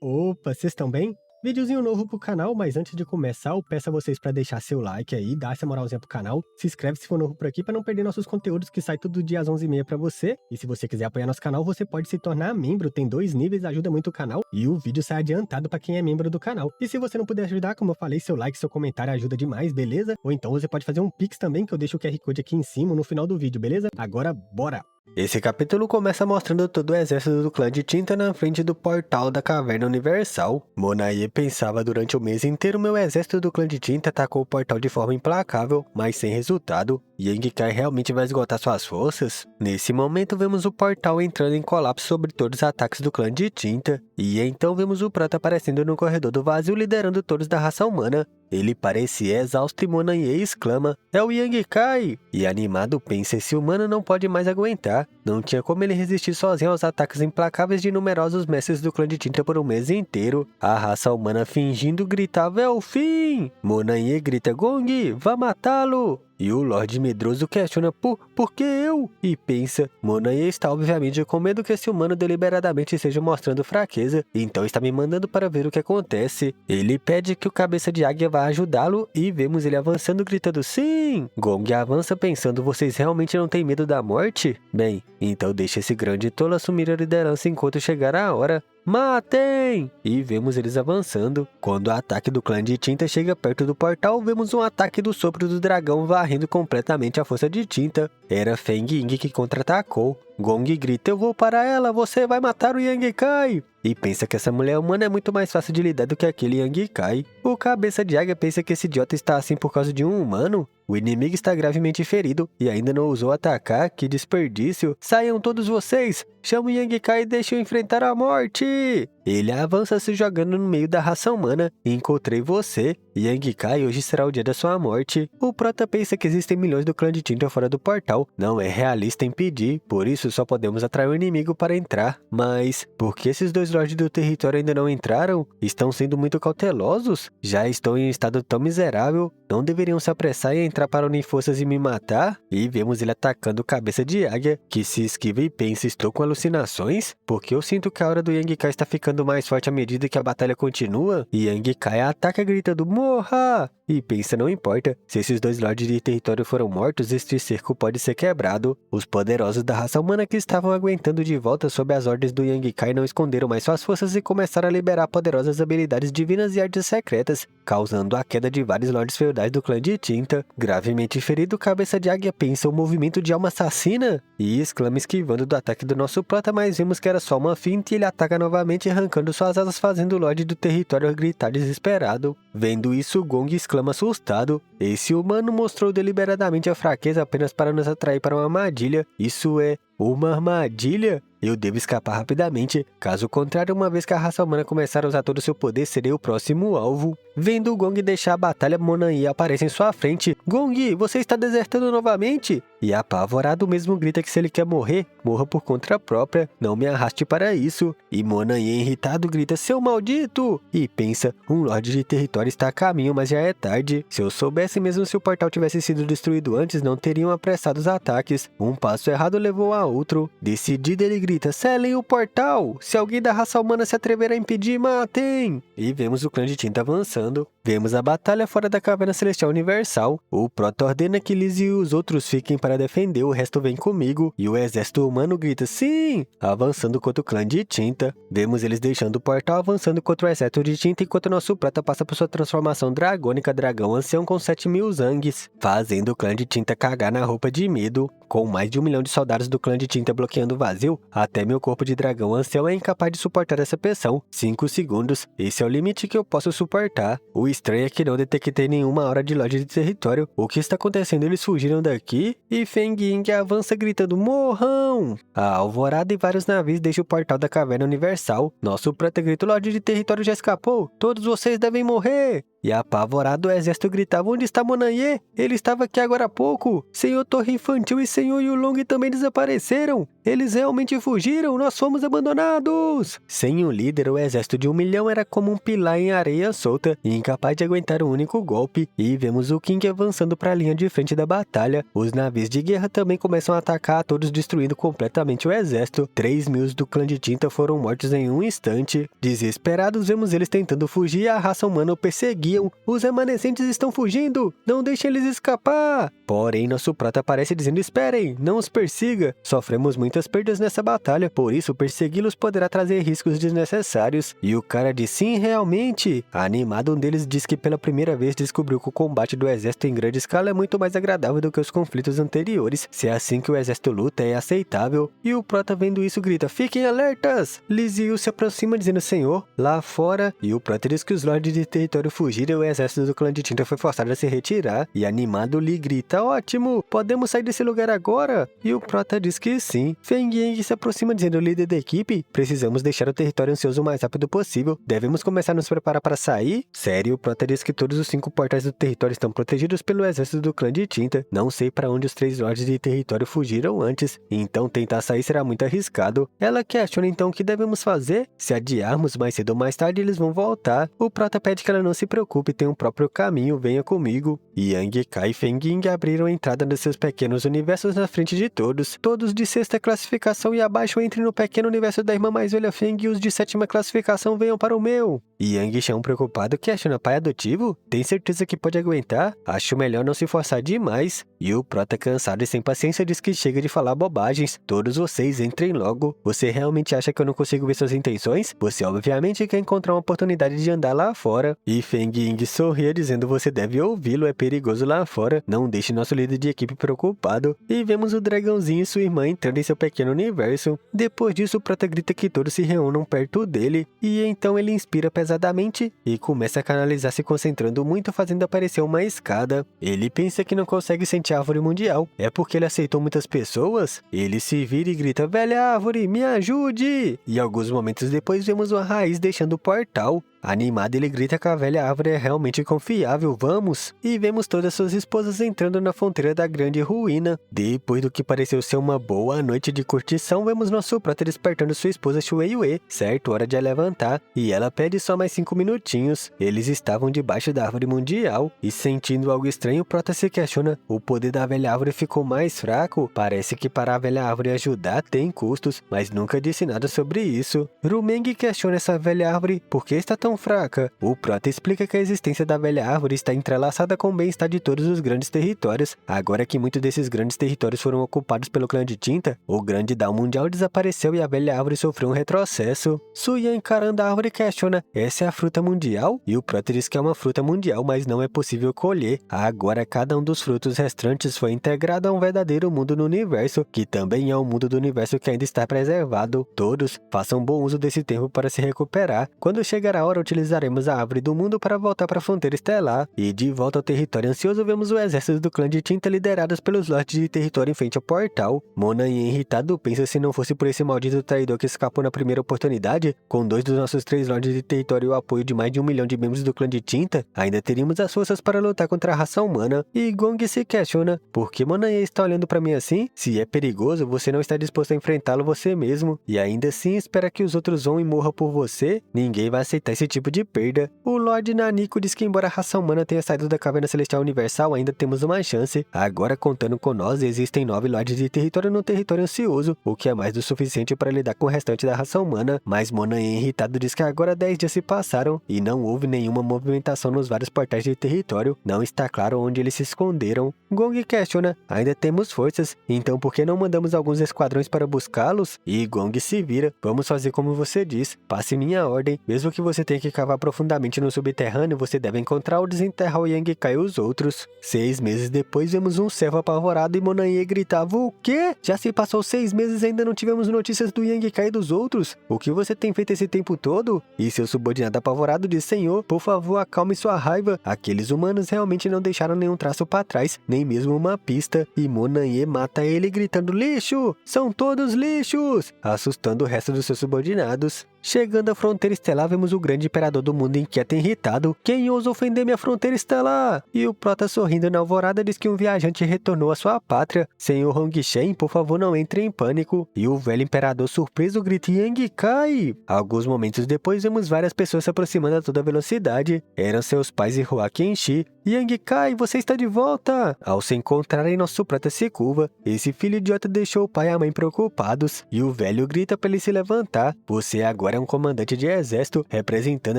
Opa, vocês estão bem? Videozinho novo pro canal, mas antes de começar, eu peço a vocês pra deixar seu like aí, dar essa moralzinha pro canal, se inscreve se for novo por aqui pra não perder nossos conteúdos que sai todo dia às 11h30 pra você. E se você quiser apoiar nosso canal, você pode se tornar membro, tem 2 níveis, ajuda muito o canal e o vídeo sai adiantado pra quem é membro do canal. E se você não puder ajudar, como eu falei, seu like, seu comentário ajuda demais, beleza? Ou então você pode fazer um Pix também, que eu deixo o QR Code aqui em cima no final do vídeo, beleza? Agora, bora! Esse capítulo começa mostrando todo o exército do clã de Tinta na frente do portal da Caverna Universal. Monaie pensava durante o mês inteiro meu exército do clã de Tinta atacou o portal de forma implacável, mas sem resultado. Yang Kai realmente vai esgotar suas forças? Nesse momento vemos o portal entrando em colapso sobre todos os ataques do clã de Tinta. E então vemos o Prota aparecendo no corredor do vazio liderando todos da raça humana. Ele parecia exausto e Monaie exclama, é o Yang Kai! E animado pensa, esse humano não pode mais aguentar. Não tinha como ele resistir sozinho aos ataques implacáveis de numerosos mestres do clã de Tinta por um mês inteiro. A raça humana fingindo gritava, é o fim! Monaie grita, Gong, vá matá-lo! E o Lorde Medroso questiona, por que eu? E pensa, Monaie está obviamente com medo que esse humano deliberadamente esteja mostrando fraqueza, então está me mandando para ver o que acontece. Ele pede que o Cabeça de Águia vá ajudá-lo e vemos ele avançando gritando, sim! Gong avança pensando, vocês realmente não têm medo da morte? Bem, então deixa esse grande tolo assumir a liderança enquanto chegar a hora. Matem! E vemos eles avançando. Quando o ataque do clã de Tinta chega perto do portal, vemos um ataque do sopro do dragão varrendo completamente a força de Tinta. Era Feng Ying que contra-atacou. Gong grita, eu vou para ela, você vai matar o Yang Kai! E pensa que essa mulher humana é muito mais fácil de lidar do que aquele Yang Kai. O Cabeça de Águia pensa que esse idiota está assim por causa de um humano. O inimigo está gravemente ferido e ainda não ousou atacar, que desperdício. Saiam todos vocês! Chama o Yang Kai e deixe-o enfrentar a morte! Ele avança se jogando no meio da raça humana. Encontrei você. Yang Kai, hoje será o dia da sua morte. O Prota pensa que existem milhões do clã de Tinta fora do portal. Não é realista impedir, por isso só podemos atrair o inimigo para entrar. Mas, por que esses dois lords do território ainda não entraram? Estão sendo muito cautelosos? Já estão em estado tão miserável? Não deveriam se apressar e entrar para unir forças e me matar? E vemos ele atacando o Cabeça de Águia, que se esquiva e pensa, estou com alucinações? Porque eu sinto que a aura do Yang Kai está ficando mais forte à medida que a batalha continua? E Yang Kai ataca gritando, morra! E pensa, não importa, se esses dois lords de território foram mortos, este cerco pode ser quebrado. Os poderosos da raça humana que estavam aguentando de volta sob as ordens do Yang Kai não esconderam mais suas forças e começaram a liberar poderosas habilidades divinas e artes secretas, causando a queda de vários lords feudais do clã de Tinta. Gravemente ferido, Cabeça de Águia pensa um movimento de alma assassina e exclama esquivando do ataque do nosso Prota, mas vemos que era só uma finta e ele ataca novamente arrancando suas asas, fazendo o lorde do território gritar desesperado. Vendo isso, Gong exclama assustado. Esse humano mostrou deliberadamente a fraqueza apenas para nos atrair para uma armadilha. Isso é uma armadilha? Eu devo escapar rapidamente. Caso contrário, uma vez que a raça humana começar a usar todo o seu poder, serei o próximo alvo. Vendo o Gong deixar a batalha, Monaie aparece em sua frente. Gong, você está desertando novamente? E apavorado mesmo grita que se ele quer morrer, morra por conta própria. Não me arraste para isso. E Monaie irritado grita, seu maldito! E pensa, um lorde de território está a caminho, mas já é tarde. Se eu soubesse mesmo se o portal tivesse sido destruído antes, não teriam apressado os ataques. Um passo errado levou a outro. Decidido ele grita, selem o portal! Se alguém da raça humana se atrever a impedir, matem! E vemos o clã de Tinta avançando. Vemos a batalha fora da Caverna Celestial Universal. O Prota ordena que Liz e os outros fiquem para defender, o resto vem comigo. E o exército humano grita, sim! Avançando contra o clã de Tinta. Vemos eles deixando o portal avançando contra o exército de Tinta, enquanto nosso Prota passa por sua transformação dragônica dragão ancião com 7.000 zangues, fazendo o clã de Tinta cagar na roupa de medo. Com mais de 1 milhão de soldados do clã de Tinta bloqueando o vazio, até meu corpo de dragão ancião é incapaz de suportar essa pressão. 5 segundos, esse é o limite que eu posso suportar. O estranho é que não detectei nenhuma aura de loja de território. O que está acontecendo? Eles fugiram daqui? E Feng Ying avança gritando, morram! A alvorada e vários navios deixam o portal da Caverna Universal. Nosso Prota grita, o Lorde de território já escapou! Todos vocês devem morrer! E apavorado o exército gritava: onde está Monanhê? Ele estava aqui agora há pouco. Senhor Torre Infantil e Senhor Yulong também desapareceram. Eles realmente fugiram, nós fomos abandonados! Sem um líder, o exército de 1 milhão era como um pilar em areia solta e incapaz de aguentar um único golpe. E vemos o King avançando para a linha de frente da batalha. Os navios de guerra também começam a atacar, todos destruindo completamente o exército. 3.000 do clã de tinta foram mortos em um instante. Desesperados, vemos eles tentando fugir e a raça humana o perseguiam. Os remanescentes estão fugindo! Não deixem eles escapar! Porém, nosso prota aparece dizendo: esperem, não os persiga. Sofremos muitas perdas nessa batalha, por isso persegui-los poderá trazer riscos desnecessários. E o cara diz: sim, realmente. Animado, um deles diz que pela primeira vez descobriu que o combate do exército em grande escala é muito mais agradável do que os conflitos anteriores. Se é assim que o exército luta, é aceitável. E o prota, vendo isso, grita: fiquem alertas! Liziu se aproxima dizendo: senhor, lá fora. E o prota diz que os lordes de território fugiram e o exército do clã de tinta foi forçado a se retirar. E animado, Li grita: ótimo, podemos sair desse lugar agora? E o prota diz que sim. Feng Yang se aproxima dizendo: líder da equipe, precisamos deixar o território ansioso o mais rápido possível. Devemos começar a nos preparar para sair? Sério, o prota diz que todos os 5 portais do território estão protegidos pelo exército do clã de tinta. Não sei para onde os 3 lordes de território fugiram antes, então tentar sair será muito arriscado. Ela questiona então o que devemos fazer. Se adiarmos, mais cedo ou mais tarde eles vão voltar. O prota pede que ela não se preocupe, tem um próprio caminho, venha comigo. Yang Kai e Feng Ying abriram a entrada dos seus pequenos universos na frente de todos. Todos de 6ª classificação e abaixo entrem no pequeno universo da irmã mais velha Feng e os de 7ª classificação venham para o meu. Yang Shan, preocupado, questiona: pai adotivo? Tem certeza que pode aguentar? Acho melhor não se forçar demais. E o prota, cansado e sem paciência, diz que chega de falar bobagens. Todos vocês entrem logo. Você realmente acha que eu não consigo ver suas intenções? Você obviamente quer encontrar uma oportunidade de andar lá fora. E Feng Ying sorria dizendo: você deve ouvi-lo, é perigoso lá fora. Não deixe nosso líder de equipe preocupado. E vemos o dragãozinho e sua irmã entrando em seu pequeno universo. Depois disso, o prota grita que todos se reúnam perto dele. E então ele inspira pesadamente e começa a canalizar, se concentrando muito, fazendo aparecer uma escada. Ele pensa que não consegue sentir a árvore mundial. É porque ele aceitou muitas pessoas? Ele se vira e grita: velha árvore, me ajude! E alguns momentos depois vemos uma raiz deixando o portal. Animado, ele grita que a velha árvore é realmente confiável, vamos! E vemos todas suas esposas entrando na fronteira da grande ruína. Depois do que pareceu ser uma boa noite de curtição, vemos nosso prota despertando sua esposa Shui Yue. Certo, hora de levantar. E ela pede só mais 5 minutinhos. Eles estavam debaixo da árvore mundial. E sentindo algo estranho, o prota se questiona: o poder da velha árvore ficou mais fraco? Parece que para a velha árvore ajudar tem custos, mas nunca disse nada sobre isso. Rumeng questiona essa velha árvore: por que está tão fraca? O prota explica que a existência da velha árvore está entrelaçada com o bem-estar de todos os grandes territórios. Agora que muitos desses grandes territórios foram ocupados pelo clã de tinta, o grande Dao mundial desapareceu e a velha árvore sofreu um retrocesso. Suyan, encarando a árvore, questiona: essa é a fruta mundial? E o prota diz que é uma fruta mundial, mas não é possível colher. Agora cada um dos frutos restantes foi integrado a um verdadeiro mundo no universo, que também é um mundo do universo que ainda está preservado. Todos façam bom uso desse tempo para se recuperar. Quando chegar a hora, utilizaremos a árvore do mundo para voltar para a fronteira estelar. E de volta ao território ansioso, vemos o exército do clã de tinta liderados pelos lordes de território em frente ao portal. Monanhê, irritado, pensa: se não fosse por esse maldito traidor que escapou na primeira oportunidade, com 2 dos nossos 3 lordes de território e o apoio de mais de 1 milhão de membros do clã de tinta, ainda teríamos as forças para lutar contra a raça humana. E Gong se questiona: por que Monanhê está olhando para mim assim? Se é perigoso, você não está disposto a enfrentá-lo você mesmo, e ainda assim espera que os outros vão e morram por você? Ninguém vai aceitar esse tipo de perda. O Lorde Naniko diz que embora a raça humana tenha saído da caverna celestial universal, ainda temos uma chance. Agora, contando com nós, existem 9 lordes de território no território ansioso, o que é mais do suficiente para lidar com o restante da raça humana. Mas Monanhê, irritado, diz que agora 10 dias se passaram e não houve nenhuma movimentação nos vários portais de território. Não está claro onde eles se esconderam. Gong questiona: ainda temos forças, então por que não mandamos alguns esquadrões para buscá-los? E Gong se vira: vamos fazer como você diz, passe minha ordem, mesmo que você tenha que cavar profundamente no subterrâneo, você deve encontrar ou desenterrar o Yang Kai e os outros. 6 meses depois, vemos um servo apavorado e Monanhê gritava: o quê? Já se passou 6 meses e ainda não tivemos notícias do Yang Kai e dos outros? O que você tem feito esse tempo todo? E seu subordinado apavorado diz: senhor, por favor, acalme sua raiva. Aqueles humanos realmente não deixaram nenhum traço para trás, nem mesmo uma pista. E Monanhê mata ele gritando: lixo! São todos lixos! Assustando o resto dos seus subordinados. Chegando à fronteira estelar, vemos o grande imperador do mundo inquieto e irritado. Quem ousa ofender minha fronteira estelar? E o Prota, sorrindo na alvorada, diz que um viajante retornou à sua pátria. Senhor Hong Shen, por favor, não entre em pânico. E o velho imperador, surpreso, grita: Yang Kai! Alguns momentos depois, vemos várias pessoas se aproximando a toda velocidade. Eram seus pais e Hua Qianxi. Yang Kai, você está de volta! Ao se encontrarem, nosso Prota se curva. Esse filho idiota deixou o pai e a mãe preocupados. E o velho grita para ele se levantar. Você agora é um comandante de exército, representando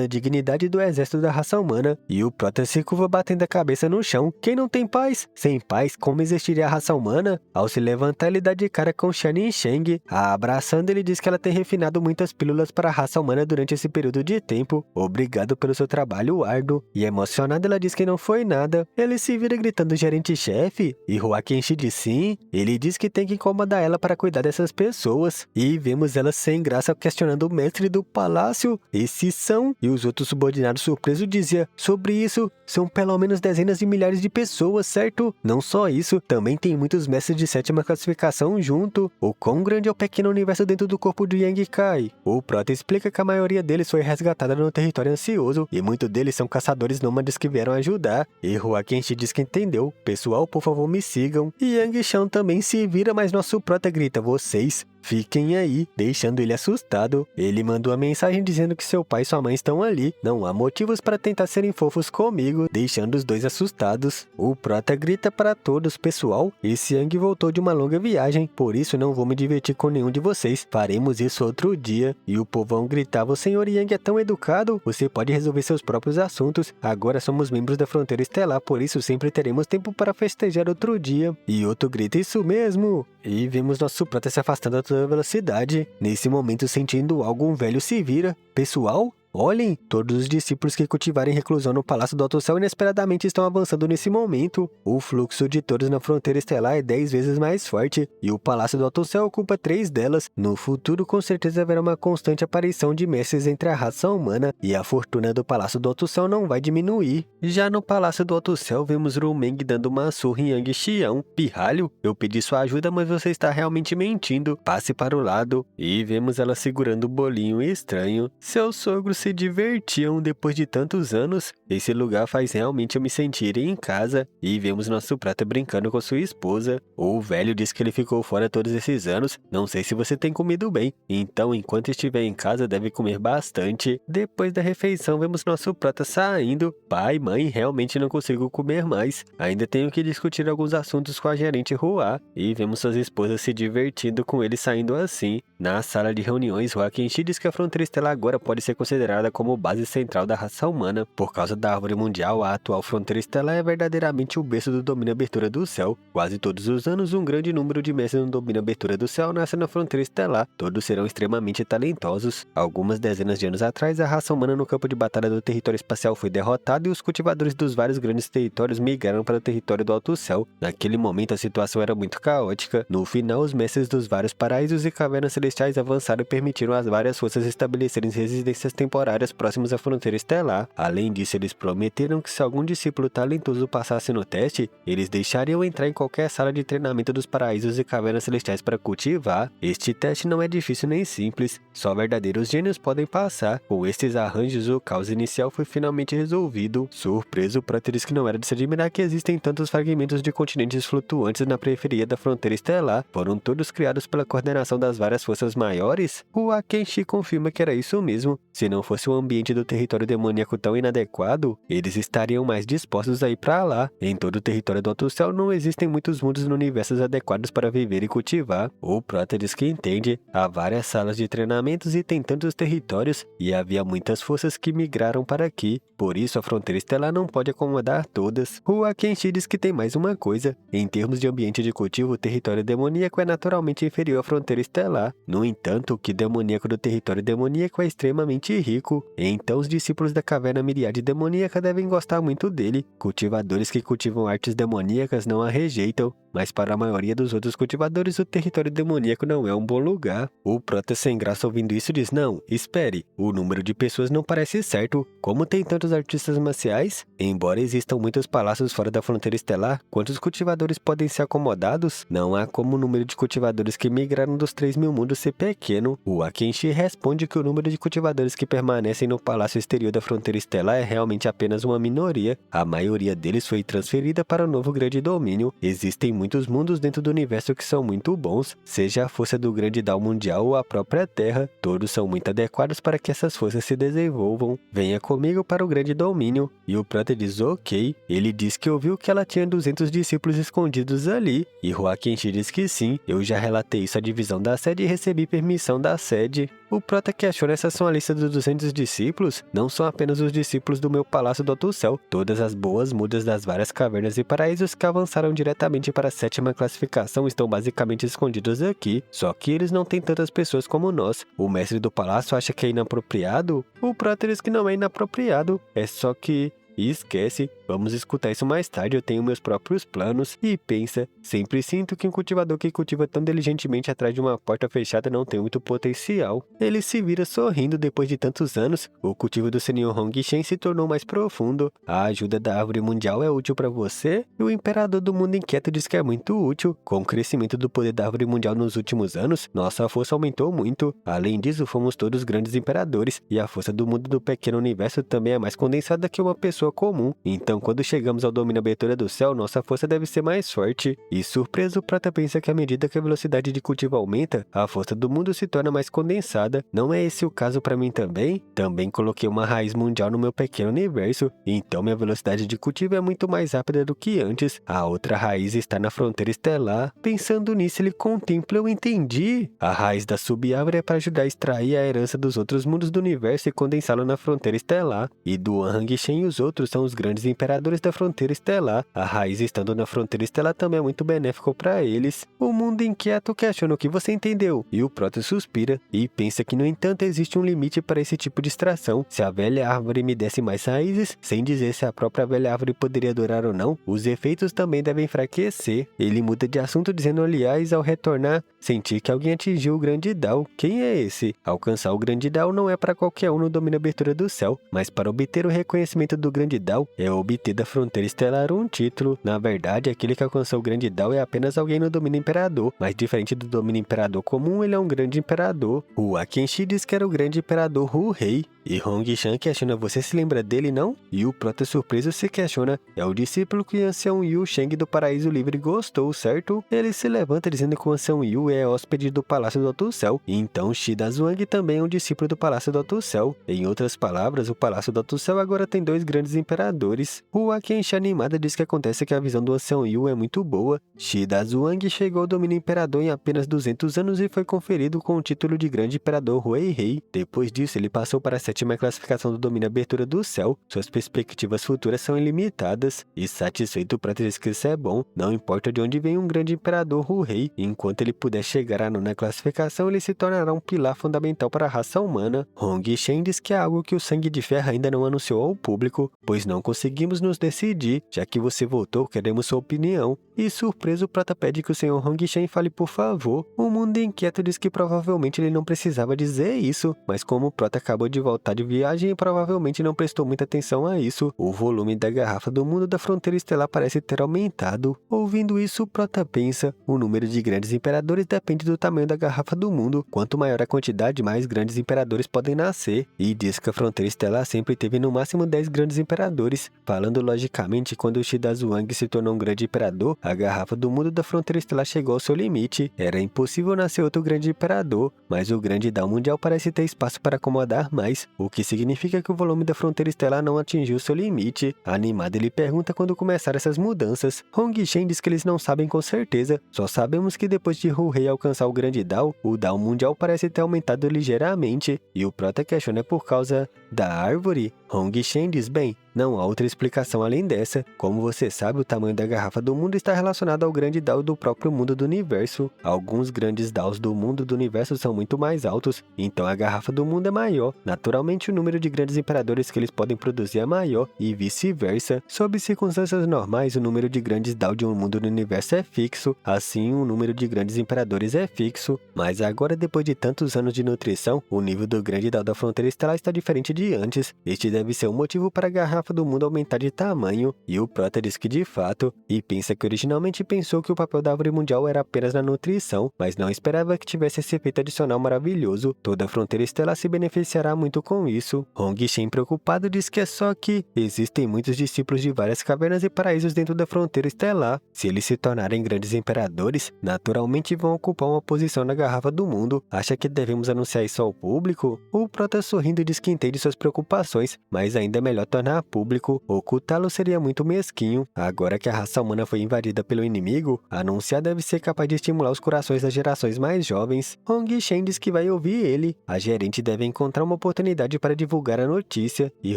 a dignidade do exército da raça humana. E o Prota se curva batendo a cabeça no chão. Quem não tem paz? Sem paz, como existiria a raça humana? Ao se levantar, ele dá de cara com Shan Sheng. Abraçando, ele diz que ela tem refinado muitas pílulas para a raça humana durante esse período de tempo. Obrigado pelo seu trabalho árduo. E emocionada, ela diz que não foi nada. Ele se vira gritando gerente-chefe. E Hua Qianxi diz sim. Ele diz que tem que incomodar ela para cuidar dessas pessoas. E vemos ela sem graça questionando o mestre do palácio. Esses são... E os outros subordinados surpresos diziam: sobre isso, são pelo menos dezenas de milhares de pessoas, certo? Não só isso, também tem muitos mestres de sétima classificação junto. O quão grande é o pequeno universo dentro do corpo de Yang Kai? O Prota explica que a maioria deles foi resgatada no território ansioso e muitos deles são caçadores nômades que vieram ajudar. E Hua Qianxi diz que entendeu. Pessoal, por favor, me sigam. E Yang Shan também se vira, mas nosso Prota grita: vocês fiquem aí, deixando ele assustado. Ele mandou a mensagem dizendo que seu pai e sua mãe estão ali. Não há motivos para tentar serem fofos comigo, deixando os dois assustados. O Prota grita para todos: pessoal, esse Yang voltou de uma longa viagem, por isso não vou me divertir com nenhum de vocês. Faremos isso outro dia. E o povão gritava: o senhor Yang é tão educado, você pode resolver seus próprios assuntos. Agora somos membros da fronteira estelar, por isso sempre teremos tempo para festejar outro dia. E outro grita: isso mesmo. E vemos nosso Prota se afastando a toda velocidade. Nesse momento, sentindo algo, um velho se vira: pessoal, olhem, todos os discípulos que cultivarem reclusão no Palácio do Alto Céu inesperadamente estão avançando nesse momento. O fluxo de todos na fronteira estelar é 10 vezes mais forte, e o Palácio do Alto Céu ocupa 3 delas. No futuro, com certeza haverá uma constante aparição de mestres entre a raça humana, e a fortuna do Palácio do Alto Céu não vai diminuir. Já no Palácio do Alto Céu, vemos Rumeng dando uma surra em Yang Xiang. Pirralho, eu pedi sua ajuda, mas você está realmente mentindo. Passe para o lado. E vemos ela segurando o bolinho estranho. Seus sogros se divertiam depois de tantos anos. Esse lugar faz realmente eu me sentir em casa. E vemos nosso Prota brincando com sua esposa. O velho diz que ele ficou fora todos esses anos. Não sei se você tem comido bem. Então, enquanto estiver em casa, deve comer bastante. Depois da refeição, vemos nosso Prota saindo. Pai, mãe, realmente não consigo comer mais. Ainda tenho que discutir alguns assuntos com a gerente Hua. E vemos suas esposas se divertindo com ele saindo assim. Na sala de reuniões, Hua Qianxi diz que a fronteira estelar agora pode ser considerada como base central da raça humana. Por causa da árvore mundial, a atual fronteira estelar é verdadeiramente o berço do domínio e abertura do céu. Quase todos os anos, um grande número de mestres no domínio e abertura do céu nasce na fronteira estelar. Todos serão extremamente talentosos. Algumas dezenas de anos atrás, a raça humana no campo de batalha do território espacial foi derrotada e os cultivadores dos vários grandes territórios migraram para o território do Alto Céu. Naquele momento, a situação era muito caótica. No final, os mestres dos vários paraísos e cavernas celestiais avançaram e permitiram às várias forças estabelecerem residências temporárias próximas à fronteira estelar. Além disso, eles prometeram que se algum discípulo talentoso passasse no teste, eles deixariam entrar em qualquer sala de treinamento dos paraísos e cavernas celestiais para cultivar. Este teste não é difícil nem simples, só verdadeiros gênios podem passar. Com estes arranjos, o caos inicial foi finalmente resolvido. Surpreso, o Prota diz que não era de se admirar que existem tantos fragmentos de continentes flutuantes na periferia da fronteira estelar. Foram todos criados pela coordenação das várias forças maiores? Hua Qianxi confirma que era isso mesmo. Se não fosse o ambiente do território demoníaco tão inadequado, eles estariam mais dispostos a ir para lá. Em todo o território do Alto Céu não existem muitos mundos no universo adequados para viver e cultivar. O Prota diz que entende. Há várias salas de treinamentos e tem tantos territórios, e havia muitas forças que migraram para aqui. Por isso, a fronteira estelar não pode acomodar todas. Hua Qianxi diz que tem mais uma coisa. Em termos de ambiente de cultivo, o território demoníaco é naturalmente inferior à fronteira estelar. No entanto, o que demoníaco do território demoníaco é extremamente rico. Então, os discípulos da caverna Miriade demoníaca devem gostar muito dele. Cultivadores que cultivam artes demoníacas não a rejeitam. mas para a maioria dos outros cultivadores o território demoníaco não é um bom lugar. O Prota sem graça ouvindo isso diz, não, espere, o número de pessoas não parece certo, como tem tantos artistas marciais? Embora existam muitos palácios fora da fronteira estelar, quantos cultivadores podem ser acomodados? Não há como o número de cultivadores que migraram dos 3.000 mundos ser pequeno. O Akenshi responde que o número de cultivadores que permanecem no palácio exterior da fronteira estelar é realmente apenas uma minoria. A maioria deles foi transferida para o novo grande domínio. Existem muitos mundos dentro do universo que são muito bons, seja a força do grande Dao mundial ou a própria Terra. Todos são muito adequados para que essas forças se desenvolvam. Venha comigo para o grande domínio. E o Prota diz ok. Ele diz que ouviu que ela tinha 200 discípulos escondidos ali. E Huakenshi diz que sim, eu já relatei isso à divisão da sede e recebi permissão da sede. O Prota questiona essa são a lista dos 200 discípulos? Não são apenas os discípulos do meu palácio do Alto Céu. Todas as boas mudas das várias cavernas e paraísos que avançaram diretamente para a 7ª classificação estão basicamente escondidos aqui. Só que eles não têm tantas pessoas como nós. O mestre do palácio acha que é inapropriado? O Prota diz que não é inapropriado. É só que... E esquece, vamos escutar isso mais tarde, eu tenho meus próprios planos. E pensa, sempre sinto que um cultivador que cultiva tão diligentemente atrás de uma porta fechada não tem muito potencial. Ele se vira sorrindo depois de tantos anos. O cultivo do Senhor Hongshen se tornou mais profundo. A ajuda da árvore mundial é útil para você? E o imperador do mundo inquieto diz que é muito útil. Com o crescimento do poder da árvore mundial nos últimos anos, nossa força aumentou muito. Além disso, fomos todos grandes imperadores. E a força do mundo do pequeno universo também é mais condensada que uma pessoa comum. Então, quando chegamos ao domínio abertura do céu, nossa força deve ser mais forte. E surpreso, o Prata pensa que à medida que a velocidade de cultivo aumenta, a força do mundo se torna mais condensada. Não é esse o caso para mim também? Também coloquei uma raiz mundial no meu pequeno universo. Então, minha velocidade de cultivo é muito mais rápida do que antes. A outra raiz está na fronteira estelar. Pensando nisso, ele contempla, eu entendi. A raiz da sub-árvore é para ajudar a extrair a herança dos outros mundos do universo e condensá-lo na fronteira estelar. E do Hangshen e os outros são os grandes imperadores da fronteira estelar. A raiz estando na fronteira estelar também é muito benéfico para eles. O mundo inquieto questiona o que você entendeu. E o Prota suspira e pensa que, no entanto, existe um limite para esse tipo de extração. Se a velha árvore me desse mais raízes, sem dizer se a própria velha árvore poderia durar ou não, os efeitos também devem enfraquecer. Ele muda de assunto dizendo, aliás, ao retornar, senti que alguém atingiu o grande Dao. Quem é esse? Alcançar o grande Dao não é para qualquer um no domínio abertura do céu, mas para obter o reconhecimento do grande Dao é obter da fronteira estelar um título. Na verdade, aquele que alcançou o grande Dao é apenas alguém no domínio imperador, mas diferente do domínio imperador comum, ele é um grande imperador. O Akenshi diz que era o grande imperador Hu Rei. E Hongshan questiona, você se lembra dele, não? E o Prota surpreso se questiona, é o discípulo que o ancião Yu Sheng do Paraíso Livre gostou, certo? Ele se levanta dizendo que o ancião Yu é hóspede do Palácio do Alto Céu. Então Shida Zhuang também é um discípulo do Palácio do Alto Céu. Em outras palavras, o Palácio do Alto Céu agora tem 2 grandes imperadores. O Akenshi animada diz que acontece que a visão do ancião Yu é muito boa. Shida Zhuang chegou ao domínio imperador em apenas 200 anos e foi conferido com o título de grande imperador Huai Rei. Depois disso, ele passou para a 7ª classificação do domínio abertura do céu. Suas perspectivas futuras são ilimitadas. E satisfeito, o Prata diz que isso é bom. Não importa de onde vem um grande imperador Hu Rei. Enquanto ele puder chegar à 9ª classificação, ele se tornará um pilar fundamental para a raça humana. Hongshen diz que é algo que o Sangue de Ferro ainda não anunciou ao público, pois não conseguimos nos decidir. Já que você voltou, queremos sua opinião. E surpreso, o Prata pede que o Sr. Hongshen fale por favor. O mundo inquieto diz que provavelmente ele não precisava dizer isso, mas como o Prata acabou de voltar de viagem e provavelmente não prestou muita atenção a isso, o volume da garrafa do mundo da fronteira estelar parece ter aumentado. Ouvindo isso, o Prota pensa, o número de grandes imperadores depende do tamanho da garrafa do mundo. Quanto maior a quantidade, mais grandes imperadores podem nascer. E diz que a fronteira estelar sempre teve no máximo 10 grandes imperadores. Falando logicamente, quando o Shida Zhuang se tornou um grande imperador, a garrafa do mundo da fronteira estelar chegou ao seu limite. Era impossível nascer outro grande imperador, mas o grande Dao mundial parece ter espaço para acomodar mais, o que significa que o volume da fronteira estelar não atingiu seu limite. Animado, ele pergunta quando começaram essas mudanças. Hongshen diz que eles não sabem com certeza, só sabemos que depois de Hu Rei alcançar o grande Dao, o Dao mundial parece ter aumentado ligeiramente, e o Prota questiona por causa da árvore. Hongshen diz, bem, não há outra explicação além dessa. Como você sabe, o tamanho da garrafa do mundo está relacionado ao grande DAO do próprio mundo do universo. Alguns grandes DAOs do mundo do universo são muito mais altos, então a garrafa do mundo é maior. Naturalmente, o número de grandes imperadores que eles podem produzir é maior, e vice-versa. Sob circunstâncias normais, o número de grandes DAO de um mundo do universo é fixo, assim o número de grandes imperadores é fixo. Mas agora, depois de tantos anos de nutrição, o nível do grande DAO da fronteira estelar está diferente de antes. Este deve ser o motivo para a garrafa do mundo aumentar de tamanho, e o Prota diz que de fato, e pensa que originalmente pensou que o papel da árvore mundial era apenas na nutrição, mas não esperava que tivesse esse efeito adicional maravilhoso. Toda a fronteira estelar se beneficiará muito com isso. Hong Shen, preocupado, diz que é só que existem muitos discípulos de várias cavernas e paraísos dentro da fronteira estelar. Se eles se tornarem grandes imperadores, naturalmente vão ocupar uma posição na garrafa do mundo. Acha que devemos anunciar isso ao público? O Prota, sorrindo, diz que entende suas preocupações, mas ainda é melhor tornar público. Ocultá-lo seria muito mesquinho. Agora que a raça humana foi invadida pelo inimigo, anunciar deve ser capaz de estimular os corações das gerações mais jovens. Hong Shen diz que vai ouvir ele. A gerente deve encontrar uma oportunidade para divulgar a notícia, e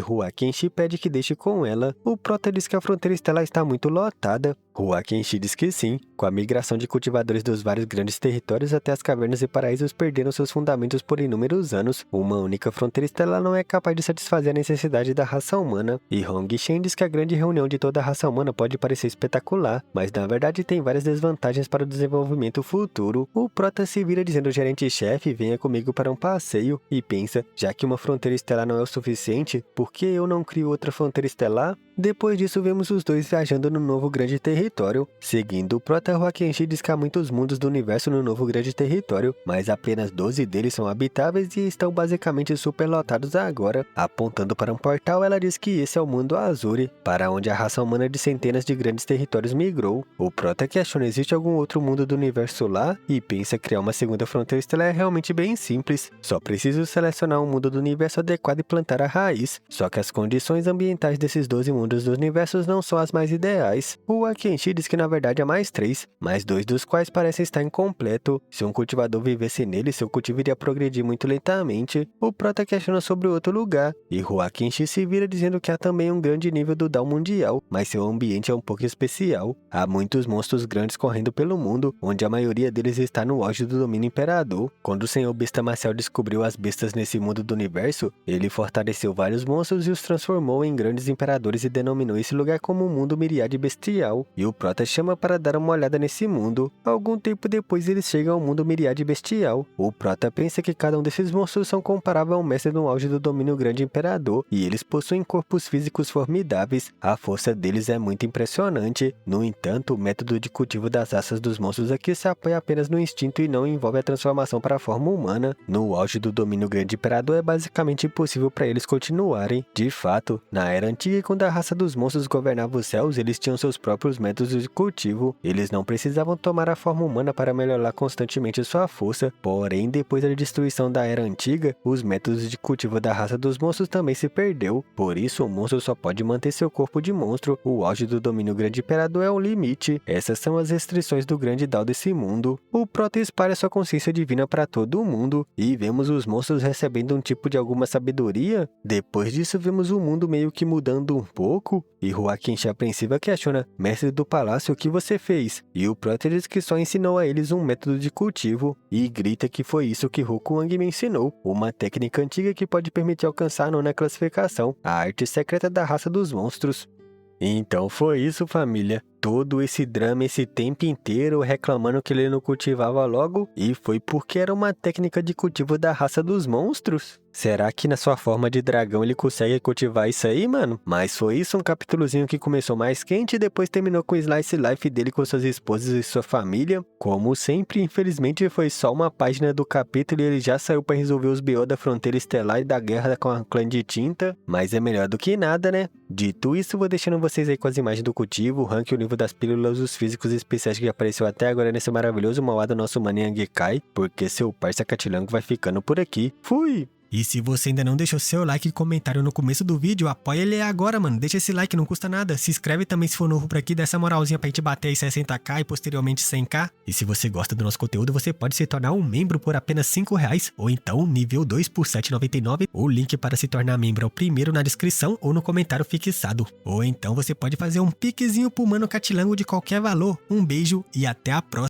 Hua Kenshi pede que deixe com ela. O Prota diz que a fronteira estelar está muito lotada. Hua Kenshi diz que sim. Com a migração de cultivadores dos vários grandes territórios até as cavernas e paraísos perderam seus fundamentos por inúmeros anos, uma única fronteira estelar não é capaz de satisfazer a necessidade da raça humana. E Hong Shen diz que a grande reunião de toda a raça humana pode parecer espetacular, mas na verdade tem várias desvantagens para o desenvolvimento futuro. O Prota se vira dizendo ao gerente-chefe: venha comigo para um passeio, e pensa, já que uma fronteira estelar não é o suficiente, por que eu não crio outra fronteira estelar? Depois disso, vemos os dois viajando no novo grande território. Seguindo o Prota, Hua Kenshi diz que há muitos mundos do universo no novo grande território, mas apenas 12 deles são habitáveis e estão basicamente superlotados agora. Apontando para um portal, ela diz que esse é o mundo Azure, para onde a raça humana de centenas de grandes territórios migrou. O Prota questiona: existe algum outro mundo do universo lá? E pensa criar uma segunda fronteira estelar é realmente bem simples. Só preciso selecionar um mundo do universo adequado e plantar a raiz. Só que as condições ambientais desses 12 mundos dos universos não são as mais ideais. O Akenshi diz que na verdade há mais 3, mas 2 dos quais parecem estar incompleto. Se um cultivador vivesse nele, seu cultivo iria progredir muito lentamente. O Prota questiona sobre outro lugar, e Hua Kenshi se vira dizendo que há também um grande nível do DAO mundial, mas seu ambiente é um pouco especial. Há muitos monstros grandes correndo pelo mundo, onde a maioria deles está no auge do domínio imperador. Quando o Senhor Besta Marcial descobriu as bestas nesse mundo do universo, ele fortaleceu vários monstros e os transformou em grandes imperadores e denominou esse lugar como o mundo Miriade Bestial, e o Prota chama para dar uma olhada nesse mundo. Algum tempo depois eles chegam ao mundo Miriade Bestial. O Prota pensa que cada um desses monstros são comparáveis a um mestre no auge do domínio grande imperador, e eles possuem corpos físicos formidáveis. A força deles é muito impressionante. No entanto, o método de cultivo das raças dos monstros aqui se apoia apenas no instinto e não envolve a transformação para a forma humana. No auge do domínio grande imperador é basicamente impossível para eles continuarem. De fato, na Era Antiga, quando a raça dos monstros governava os céus, eles tinham seus próprios métodos de cultivo. Eles não precisavam tomar a forma humana para melhorar constantemente sua força. Porém, depois da destruição da Era Antiga, os métodos de cultivo da raça dos monstros também se perdeu. Por isso, o monstro só pode manter seu corpo de monstro. O auge do domínio grande imperador é o limite. Essas são as restrições do grande DAO desse mundo. O Prota espalha sua consciência divina para todo o mundo, e vemos os monstros recebendo um tipo de alguma sabedoria. Depois disso, vemos o mundo meio que mudando um pouco, e Hua Kenshi apreensiva questiona: mestre do palácio, o que você fez? E o Prota diz que só ensinou a eles um método de cultivo, e grita que foi isso que Rokuang me ensinou, uma técnica antiga que pode permitir alcançar a 9ª classificação, a arte secreta da raça dos monstros. Então foi isso, família. Todo esse drama esse tempo inteiro reclamando que ele não cultivava logo, e foi porque era uma técnica de cultivo da raça dos monstros. Será que na sua forma de dragão ele consegue cultivar isso aí, mano? Mas foi isso, um capítulozinho que começou mais quente e depois terminou com o Slice Life dele com suas esposas e sua família. Como sempre, infelizmente foi só uma página do capítulo e ele já saiu pra resolver os BO da fronteira estelar e da guerra com a clã de tinta. Mas é melhor do que nada, né? Dito isso, vou deixando vocês aí com as imagens do cultivo, o rank e o nível das pílulas, os físicos especiais que apareceu até agora nesse maravilhoso mauá do nosso maninho Gekai, porque seu parça Catilango vai ficando por aqui. Fui! E se você ainda não deixou seu like e comentário no começo do vídeo, apoia ele agora, mano. Deixa esse like, não custa nada. Se inscreve também se for novo por aqui, dá essa moralzinha pra gente bater aí 60k e posteriormente 100k. E se você gosta do nosso conteúdo, você pode se tornar um membro por apenas R$5, ou então nível 2 por R$7,99. O link para se tornar membro é o primeiro na descrição ou no comentário fixado. Ou então você pode fazer um piquezinho pro Mano Catilango de qualquer valor. Um beijo e até a próxima.